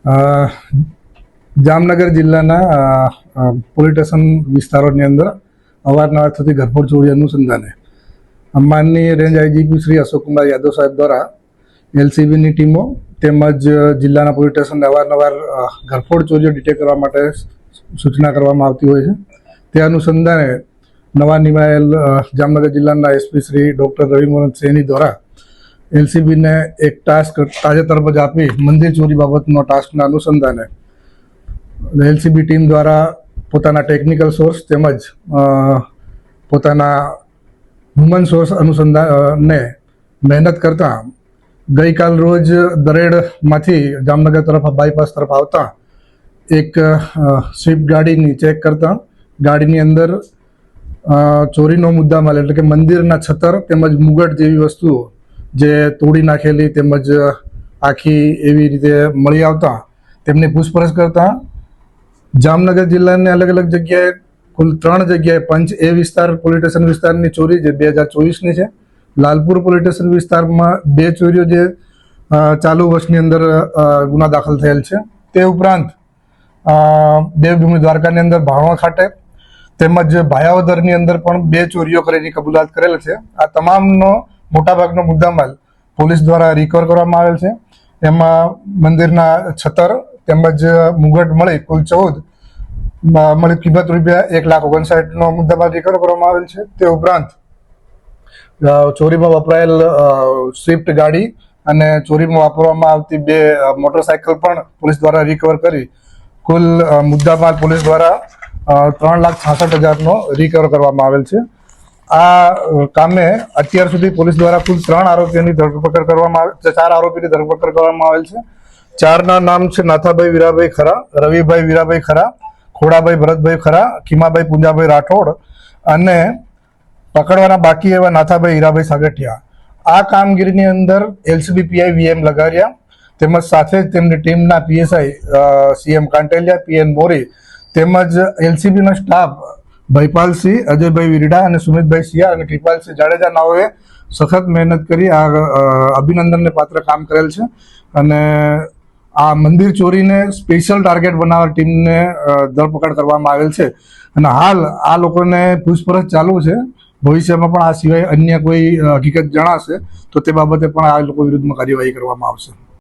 અ, જામનગર જિલ્લાના police station વિસ્તારોની અંદર અવારનવાર થતી ઘરફોડ ચોરી અનુસંધાને માનનીય રેન્જ આઈજીપી શ્રી અશોકકુમાર યાદવ સાહેબ દ્વારા એલસીબીની ટીમો તેમજ જિલ્લાના પોલીસ સ્ટેશનને અવારનવાર ઘરફોડ ચોરીઓ ડિટેક્ટ કરવા માટે સૂચના કરવામાં આવતી હોય છે. તે અનુસંધાને નવા નિમાયેલ જામનગર જિલ્લાના એસપી શ્રી ડૉક્ટર રવિમોહન સૈની દ્વારા એલસીબીને એક ટાસ્ક તાજેતરમાં જ આપી મંદિર ચોરી બાબતનો ટાસ્કના અનુસંધાને એલસીબી ટીમ દ્વારા પોતાના ટેકનિકલ સોર્સ તેમજ પોતાના હ્યુમન સોર્સ અનુસંધાને મહેનત કરતા ગઈકાલ રોજ દરેડમાંથી જામનગર તરફ બાયપાસ તરફ આવતા એક સ્વિફ્ટ ગાડીની ચેક કરતા ગાડીની અંદર ચોરીનો મુદ્દામાલ એટલે કે મંદિરના છતર તેમજ મુગટ જેવી વસ્તુઓ જે તોડી નાખેલી તેમજ આખી એવી રીતે મળી આવતા તેમની પૂછપરછ કરતા જામનગર જિલ્લાની અલગ અલગ જગ્યાએ કુલ 3 જગ્યાએ પંચ એ વિસ્તાર પોલીસ સ્ટેશન વિસ્તારની ચોરી જે 2024ની છે. લાલપુર પોલીસ સ્ટેશન વિસ્તારમાં 2 ચોરીઓ જે ચાલુ વર્ષની અંદર ગુના દાખલ થયેલ છે. તે ઉપરાંત દેવભૂમિ દ્વારકાની અંદર ભાણવા ખાતે તેમજ ભાયાવદરની અંદર પણ 2 ચોરીઓ કરીને કબૂલાત કરેલ છે. આ તમામનો મોટાભાગનો મુદ્દામાલ પોલીસ દ્વારા રિકવર કરવામાં આવેલ છે. એમાં મંદિરના છતર તેમજ મુગટ મળી કુલ 14 મળી કિંમત રૂપિયા 1,59,000નો મુદ્દામાલ રિકવર કરવામાં આવેલ છે. તે ઉપરાંત ચોરીમાં વપરાયેલ સ્વિફ્ટ ગાડી અને ચોરીમાં વાપરવામાં આવતી 2 મોટરસાયકલ પણ પોલીસ દ્વારા રિકવર કરી કુલ મુદ્દામાલ પોલીસ દ્વારા 3,66,000નો રિકવર કરવામાં આવેલ છે. આ કામે અત્યાર સુધી પોલીસ દ્વારા કુલ 4 આરોપીની ધરપકડ કરવામાં આવેલ છે. 4ના નામ છે નાથાભાઈ વીરાભાઈ ખરા, રવિભાઈ વીરાભાઈ ખરા, ખોડાભાઈ ભરતભાઈ ખરા, ખીમાભાઈ પૂંજાભાઈ રાઠોડ અને પકડવાના બાકી એવા નાથાભાઈ હીરાભાઈ સાગઠિયા. આ કામગીરીની અંદર એલસીબી પીઆઈ વીએમ લગારિયા તેમજ સાથે જ તેમની ટીમના પીએસઆઈ સીએમ કાંટેલિયા, પીએન મોરી તેમજ એલસીબીનો સ્ટાફ ભયપાલસિંહ, અજયભાઈ વીરડા અને સુમિતભાઈ સિયા અને કૃપાલસિંહ જાડેજા નાઓએ સખત મહેનત કરી આ અભિનંદનને પાત્ર કામ કરેલ છે. અને આ મંદિર ચોરીને સ્પેશિયલ ટાર્ગેટ બનાવવા ટીમને ધરપકડ કરવામાં આવેલ છે અને હાલ આ લોકોને પૂછપરછ ચાલુ છે. ભવિષ્યમાં પણ આ સિવાય અન્ય કોઈ હકીકત જણાશે તો તે બાબતે પણ આ લોકો વિરુદ્ધમાં કાર્યવાહી કરવામાં આવશે.